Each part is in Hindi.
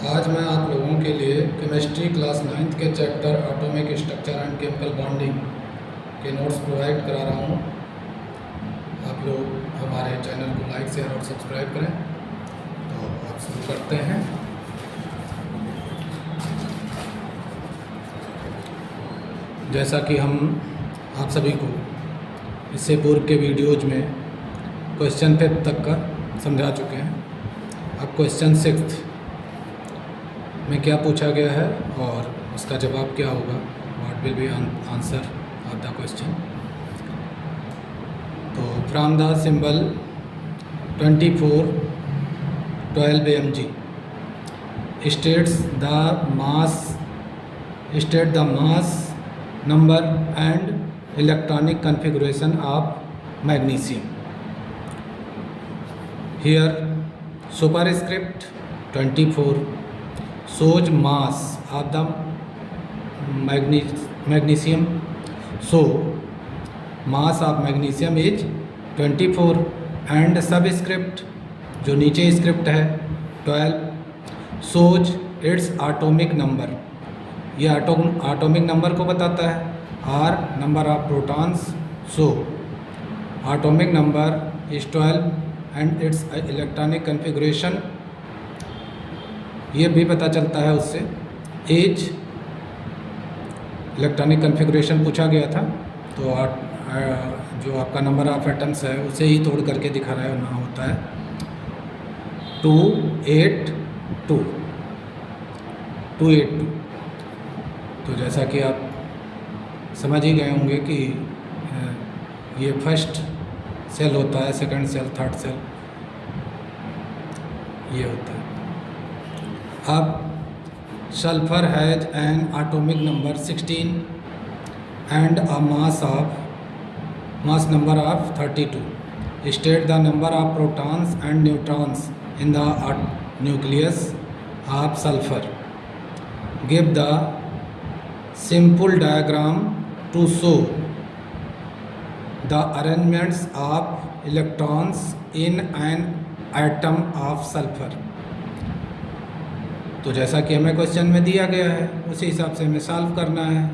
आज मैं आप लोगों के लिए केमिस्ट्री क्लास 9th के chapter atomic structure and chemical bonding के नोट्स प्रोवाइड करा रहा हूँ। आप लोग हमारे चैनल को लाइक शेयर और सब्सक्राइब करें। तो आप शुरू करते हैं। जैसा कि हम आप सभी को इससे पूर्व के वीडियोज में क्वेश्चन 5 तक का समझा चुके हैं। अब क्वेश्चन 6 में क्या पूछा गया है और उसका जवाब क्या होगा, what will be answer of the question. तो from the symbol 2412 mg state the mass number and electronic configuration of magnesium. Here superscript 24 shows mass of the magnesium. So mass of magnesium is 24 and subscript जो नीचे स्क्रिप्ट है 12 shows its atomic number. ये एटॉमिक नंबर को बताता है। R number of protons, so atomic number is 12 and it's electronic configuration ये भी पता चलता है उससे। एज इलेक्ट्रॉनिक कॉन्फ़िगरेशन पूछा गया था, तो जो आपका नंबर ऑफ एटम्स है उसे ही तोड़ करके दिखा रहा है, ना होता है 282। तो जैसा कि आप समझ ही गए होंगे कि ये फर्स्ट सेल होता है, सेकंड सेल, थर्ड सेल ये होता है। अब sulphur has an atomic number 16 and a mass number of 32। State the number of protons and neutrons in the nucleus of sulphur. Give the simple diagram to show the arrangements of electrons in an atom of sulphur. तो जैसा कि हमें क्वेश्चन में दिया गया है उसी हिसाब से हमें सॉल्व करना है।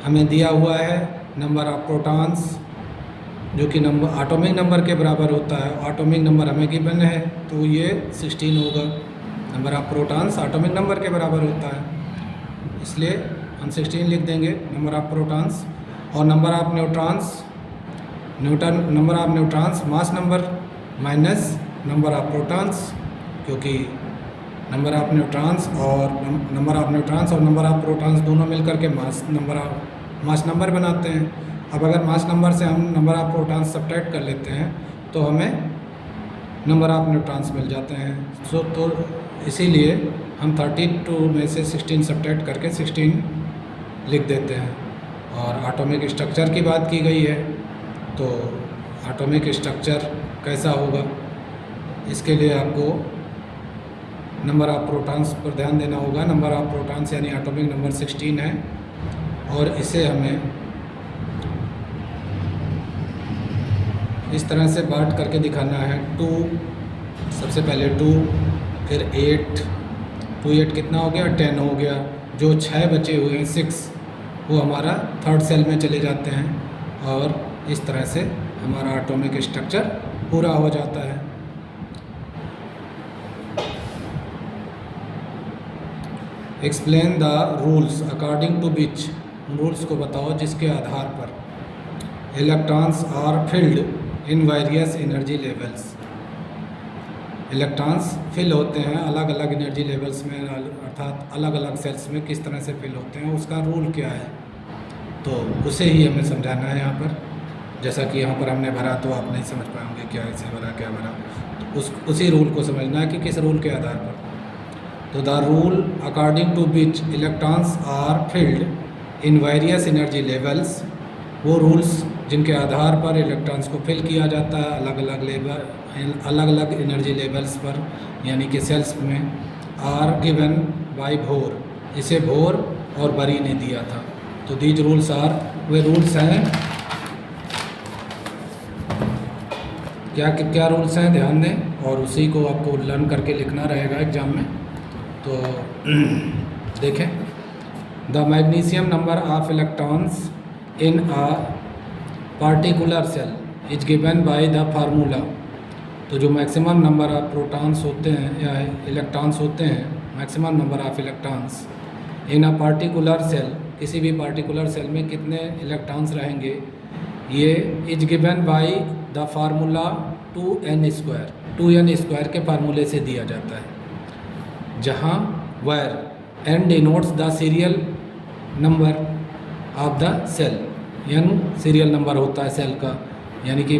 हमें दिया हुआ है नंबर ऑफ प्रोटॉन्स जो कि नंबर एटॉमिक नंबर के बराबर होता है। एटॉमिक नंबर हमें गिवन है तो ये 16 होगा। Number of protons atomic number के बराबर होता है, इसलिए हम 16 लिख देंगे नंबर ऑफ प्रोटॉन्स। और number of neutrons mass number minus number of protons, क्योंकि नंबर ऑफ न्यूट्रॉन्स और नंबर ऑफ प्रोटॉन्स दोनों मिलकर के मास नंबर बनाते हैं। अब अगर मास नंबर से हम नंबर ऑफ प्रोटॉन्स सब्ट्रैक्ट कर लेते हैं तो हमें नंबर ऑफ न्यूट्रॉन्स मिल जाते हैं। तो इसीलिए हम 32 में से 16 सब्ट्रैक्ट करके 16 लिख देते हैं। और एटॉमिक स्ट्रक्चर की बात की गई है, तो एटॉमिक स्ट्रक्चर कैसा होगा इसके लिए आपको नंबर ऑफ प्रोटॉन्स पर ध्यान देना होगा। नंबर ऑफ प्रोटॉन्स यानी एटॉमिक नंबर 16 है और इसे हमें इस तरह से बांट करके दिखाना है। 2 सबसे पहले 2, फिर 8, 2 8 कितना हो गया, 10 हो गया। जो 6 बचे हुए हैं 6 वो हमारा थर्ड सेल में चले जाते हैं और इस तरह से हमारा एटॉमिक स्ट्रक्चर पूरा हो जाता है। Explain the rules according to which, rules को बताओ जिसके आधार पर electrons are filled in various energy levels. Electrons fill होते हैं अलग अलग एनर्जी लेवल्स में, अर्थात अलग अलग सेल्स में किस तरह से फिल होते हैं, उसका रूल क्या है, तो उसे ही हमें समझाना है यहाँ पर। जैसा कि यहाँ पर हमने भरा तो आप नहीं समझ पाएंगे क्या ऐसे भरा क्या भरा, तो उसी रूल को समझना है कि किस रूल के आधार पर। तो the rule according to which electrons are filled in various energy levels, वो रूल्स जिनके आधार पर इलेक्ट्रॉन्स को फिल किया जाता है अलग अलग एनर्जी लेवल्स पर, यानी कि सेल्स में, आर गिवन बाय बोर। इसे बोर और बरी ने दिया था। तो दीज रूल्स आर, वे रूल्स हैं क्या रूल्स हैं ध्यान दें, और उसी को आपको लर्न करके लिखना रहेगा एग्ज़ाम में। तो देखें, the magnesium number of electrons in a particular shell is given by the formula. तो जो मैक्सिमम नंबर ऑफ प्रोटॉन्स होते हैं या इलेक्ट्रॉन्स होते हैं, maximum number of electrons in a particular shell, किसी भी पार्टिकुलर सेल में कितने इलेक्ट्रॉन्स रहेंगे, ये is given by the formula 2n²। 2n² के फार्मूले से दिया जाता है, जहाँ where n denotes the serial number of the shell. n serial number होता है सेल का, यानी कि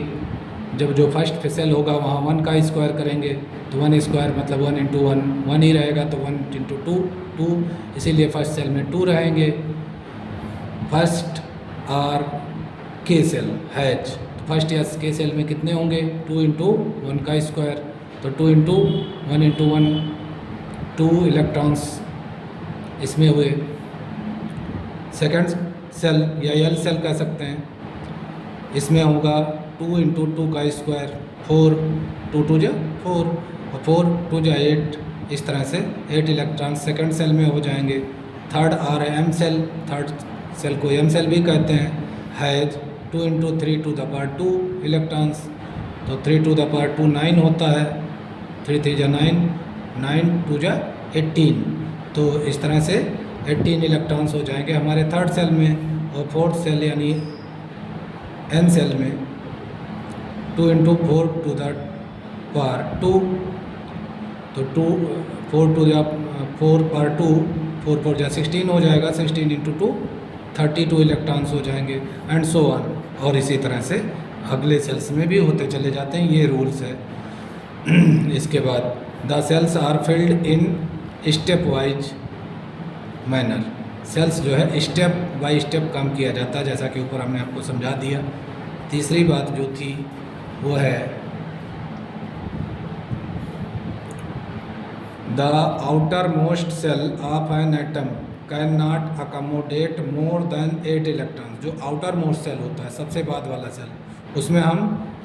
जब जो फर्स्ट सेल होगा वहाँ 1 का स्क्वायर करेंगे तो 1² मतलब 1 × 1 1 ही रहेगा, तो 1 × 2 2, इसीलिए फर्स्ट सेल में 2 रहेंगे। फर्स्ट आर के सेल हैज, फर्स्ट या के सेल में कितने होंगे, 2 × 1 का स्क्वायर, तो 2 × 1 × 1 2 इलेक्ट्रॉन्स इसमें हुए। सेकंड सेल या एल सेल कह सकते हैं, इसमें होगा 2 × 2 का स्क्वायर 4, 2 × 2 = 4 और 4 × 2 = 8, इस तरह से 8 इलेक्ट्रॉन सेकंड सेल में हो जाएंगे। Third or M shell, third shell को एम सेल भी कहते हैं, हैज 2 × 3⁻2 इलेक्ट्रॉन्स, तो 3⁻2 9 होता है, 3 3 = 9, 9 2 = 18, तो इस तरह से 18 इलेक्ट्रॉन्स हो जाएंगे हमारे थर्ड सेल में। और फोर्थ सेल यानी एन सेल में 2 × 4 to the power 2, तो 4 × 4 power 2, 4 4 = 16 हो जाएगा, 16 × 2 32 इलेक्ट्रॉन्स हो जाएंगे, एंड सो ऑन। और इसी तरह से अगले सेल्स में भी होते चले जाते हैं, ये रूल्स है। इसके बाद the shells are filled in step wise manner, shells जो है स्टेप बाय स्टेप काम किया जाता है, जैसा कि ऊपर हमने आपको समझा दिया। तीसरी बात जो थी वो है the outermost shell of an atom cannot accommodate more than 8 electron. जो आउटर मोस्ट सेल होता है, सबसे बाद वाला सेल, उसमें हम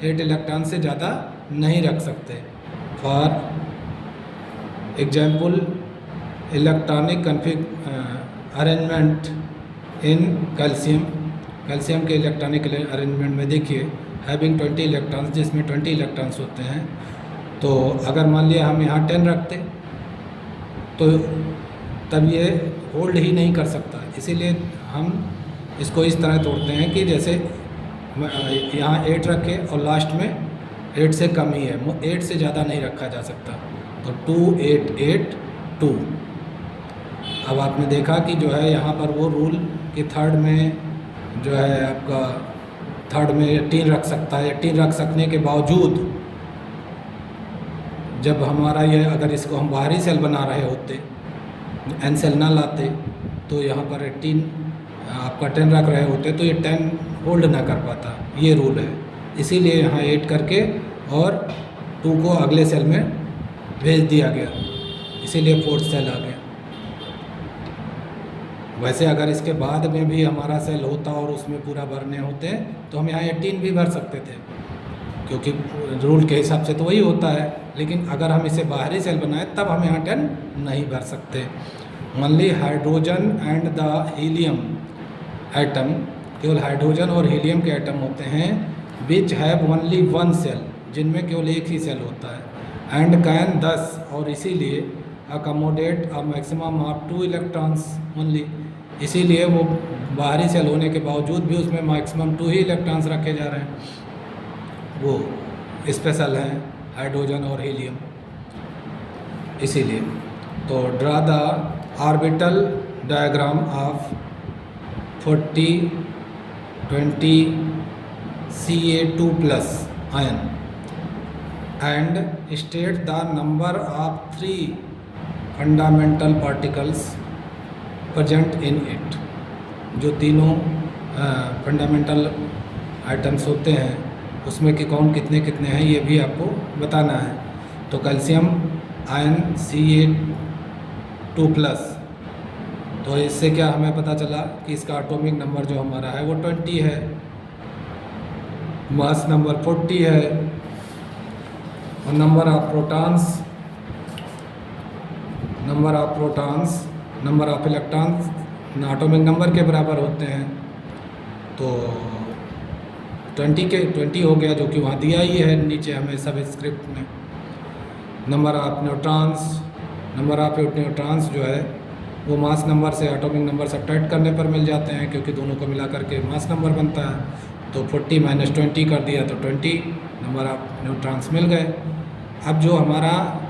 8 इलेक्ट्रॉन से ज़्यादा नहीं रख सकते। For example electronic arrangement in calcium, calcium के इलेक्ट्रॉनिक अरेंजमेंट में देखिए हैविंग 20 इलेक्ट्रॉन्स, जिसमें 20 इलेक्ट्रॉन्स होते हैं, तो अगर मान लिया हम यहाँ 10 रखते तो तब ये होल्ड ही नहीं कर सकता, इसीलिए हम इसको इस तरह तोड़ते हैं कि जैसे यहाँ 8 रखे और लास्ट में 8 से कम ही है, 8 से ज़्यादा नहीं रखा जा सकता, तो 2 8 8 2। अब आपने देखा कि जो है यहाँ पर वो रूल कि थर्ड में जो है आपका थर्ड में 18 रख सकता है, 18 रख सकने के बावजूद जब हमारा ये अगर इसको हम बाहरी सेल बना रहे होते, एन सेल ना लाते, तो यहाँ पर 18 आपका 10 रख रहे होते तो ये 10 होल्ड ना कर पाता, ये रूल है। इसीलिए यहाँ 8 करके और 2 को अगले सेल में भेज दिया गया, इसीलिए फोर्थ सेल आ गया। वैसे अगर इसके बाद में भी हमारा सेल होता और उसमें पूरा भरने होते तो हम यहाँ 18 भी भर सकते थे, क्योंकि रूल के हिसाब से तो वही होता है। लेकिन अगर हम इसे बाहरी सेल बनाए तब हम यहाँ 10 नहीं भर सकते। Only hydrogen and the helium atom, केवल हाइड्रोजन और हीलियम के एटम होते हैं विच हैव ओनली 1 सेल, जिनमें केवल एक ही सेल होता है, एंड कैन 10, और इसीलिए accommodate a maximum of 2 electrons only, इसीलिए वो बाहरी सेल होने के बावजूद भी उसमें मैक्सिमम 2 ही इलेक्ट्रॉन्स रखे जा रहे हैं, वो स्पेशल हैं हाइड्रोजन और हीलियम, इसीलिए। तो draw the orbital diagram of 40 20 Ca2+ ion and state the number of 3 fundamental particles present in it. जो तीनों फंडामेंटल आइटम्स होते हैं उसमें कि कौन कितने कितने हैं ये भी आपको बताना है। तो कैल्शियम आयन Ca2+, तो इससे क्या हमें पता चला कि इसका एटॉमिक नंबर जो हमारा है वो 20 है, मास नंबर 40 है, और number of protons number of protons number of electrons atomic number के बराबर होते हैं। तो 20 हो गया, जो कि वहाँ दिया ही है नीचे हमें सब स्क्रिप्ट में। नंबर ऑफ न्यूट्रॉन्स जो है वो मास नंबर से एटॉमिक नंबर सब्ट्रैक्ट करने पर मिल जाते हैं, क्योंकि दोनों को मिला करके मास नंबर बनता है। तो 40 - 20 कर दिया तो 20 नंबर ऑफ न्यूट्रॉन्स मिल गए। अब जो हमारा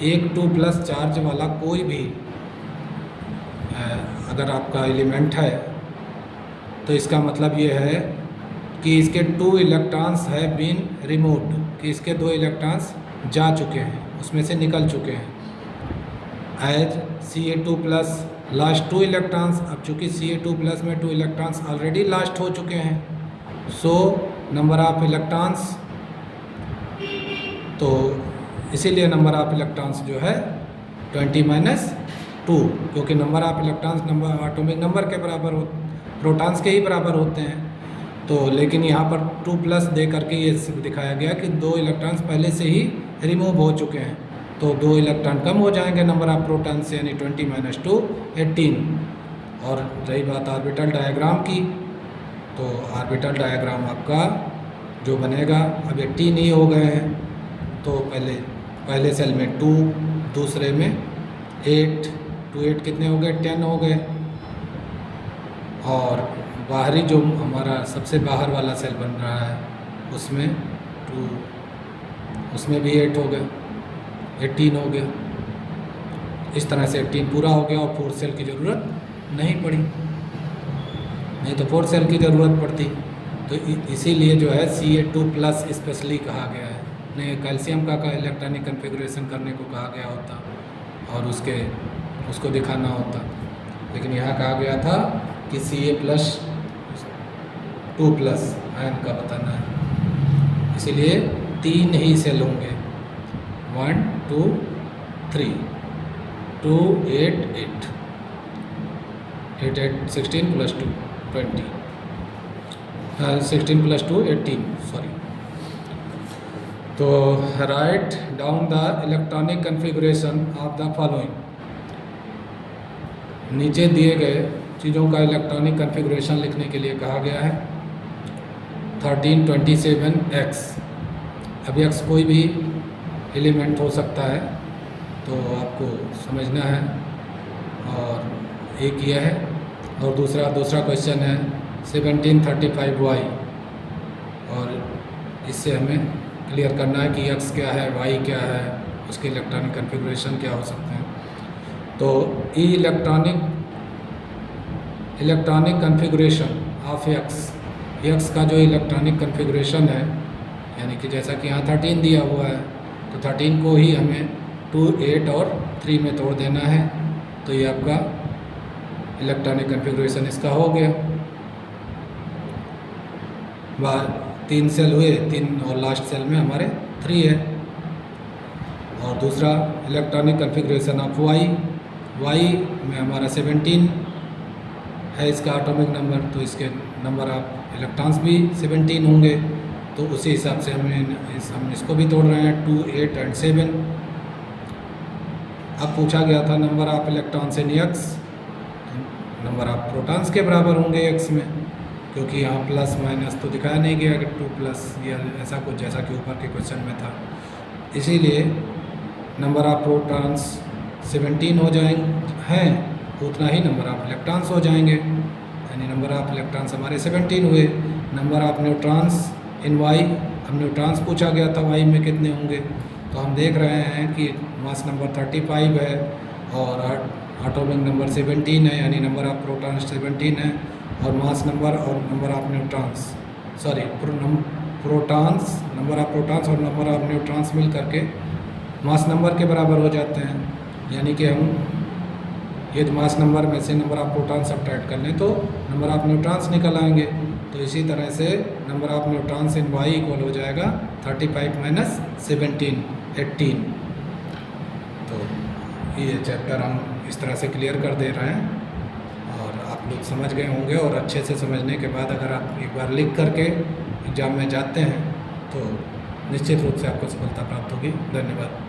1 2 प्लस चार्ज वाला कोई भी अगर आपका एलिमेंट है, तो इसका मतलब ये है कि इसके 2 इलेक्ट्रॉन्स है बीन रिमूव्ड, कि इसके 2 इलेक्ट्रॉन्स जा चुके हैं, उसमें से निकल चुके हैं। एज Ca2+ लास्ट 2 इलेक्ट्रॉन्स, अब चूँकि Ca2+ में 2 इलेक्ट्रॉन्स ऑलरेडी लास्ट हो चुके हैं, सो नंबर ऑफ इलेक्ट्रॉन्स, तो इसीलिए नंबर ऑफ इलेक्ट्रॉन्स जो है 20 - 2, क्योंकि number of electrons number atomic number के बराबर हो, प्रोटॉन्स के ही बराबर होते हैं। तो लेकिन यहाँ पर 2+ दे करके ये दिखाया गया कि 2 इलेक्ट्रॉन्स पहले से ही रिमूव हो चुके हैं, तो 2 इलेक्ट्रॉन कम हो जाएंगे नंबर ऑफ प्रोटॉन से, यानी 20 - 2 18। और रही बात ऑर्बिटल डायग्राम की, तो ऑर्बिटल डायग्राम आपका जो बनेगा, अब 18 ही हो गए हैं, तो पहले सेल में 2, दूसरे में 8, 2 8 कितने हो गए, 10 हो गए। और बाहरी जो हमारा सबसे बाहर वाला सेल बन रहा है उसमें 2, उसमें भी 8 हो गए, 18 हो गया। इस तरह से 18 पूरा हो गया और 4 सेल की ज़रूरत नहीं पड़ी, नहीं तो 4 सेल की ज़रूरत पड़ती। तो इसीलिए जो है Ca2+ स्पेशली कहा गया है, नहीं कैल्शियम का इलेक्ट्रॉनिक कन्फिगरेशन करने को कहा गया होता और उसको दिखाना होता, लेकिन यहाँ कहा गया था कि Ca+2+ आयन का बताना है, इसीलिए 3 ही सेल होंगे, 1 2 3, 2 8 8 8 8 16 + 2 20, 16 + 2 18, सॉरी। तो write down the electronic configuration of the following, नीचे दिए गए चीज़ों का इलेक्ट्रॉनिक कन्फिगरेशन लिखने के लिए कहा गया है। 1327X, अब X कोई भी एलिमेंट हो सकता है, तो आपको समझना है। और एक यह है, और दूसरा क्वेश्चन है 1735Y, और इससे हमें क्लियर करना है कि X क्या है, Y क्या है, उसके इलेक्ट्रॉनिक कन्फिगरेशन क्या हो सकते हैं। तो इलेक्ट्रॉनिक कन्फिगरेशन ऑफ X का जो इलेक्ट्रॉनिक कन्फिगरेशन है, यानी कि जैसा कि यहाँ 13 दिया हुआ है, तो 13 को ही हमें 2 8 और 3 में तोड़ देना है, तो ये आपका इलेक्ट्रॉनिक कन्फिगरेशन इसका हो गया। 3 सेल हुए, 3 और लास्ट सेल में हमारे 3 है। और दूसरा इलेक्ट्रॉनिक कन्फिगरेशन ऑफ Y में हमारा 17 है इसका एटॉमिक नंबर, तो इसके नंबर ऑफ इलेक्ट्रॉन्स भी 17 होंगे, तो उसी हिसाब से हम इसको भी तोड़ रहे हैं, 2 8 और 7। अब पूछा गया था number of electrons in X, number of protons के बराबर होंगे X में, क्योंकि यहाँ प्लस माइनस तो दिखाया नहीं गया कि 2+ या ऐसा कुछ, जैसा कि ऊपर के क्वेश्चन में था। इसीलिए नंबर ऑफ प्रोटॉन्स 17 हो जाएंगे हैं, उतना ही नंबर ऑफ इलेक्ट्रॉन्स हो जाएंगे, यानी नंबर ऑफ इलेक्ट्रॉन्स हमारे 17 हुए। Number of neutrons in Y, अब न्यूट्रॉन्स पूछा गया था Y में कितने होंगे, तो हम देख रहे हैं कि मास नंबर 35 है और एटॉमिक नंबर 17 है, यानी नंबर ऑफ प्रोटॉन्स 17 है, और मास नंबर और number of neutrons, sorry protons, number of protons और नंबर ऑफ न्यूट्रॉन्स मिल करके मास नंबर के बराबर हो जाते हैं। यानी कि हम यदि मास नंबर में से नंबर ऑफ प्रोटॉन्स सब्ट्रैक्ट कर लें तो नंबर ऑफ न्यूट्रॉन्स निकल आएंगे। तो इसी तरह से number of neutrons in Y equal हो जाएगा 35 - 17 18। तो ये चैप्टर हम इस तरह से क्लियर कर दे रहे हैं, और आप लोग समझ गए होंगे। और अच्छे से समझने के बाद अगर आप एक बार लिख करके एग्ज़ाम में जाते हैं तो निश्चित रूप से आपको सफलता प्राप्त होगी। धन्यवाद।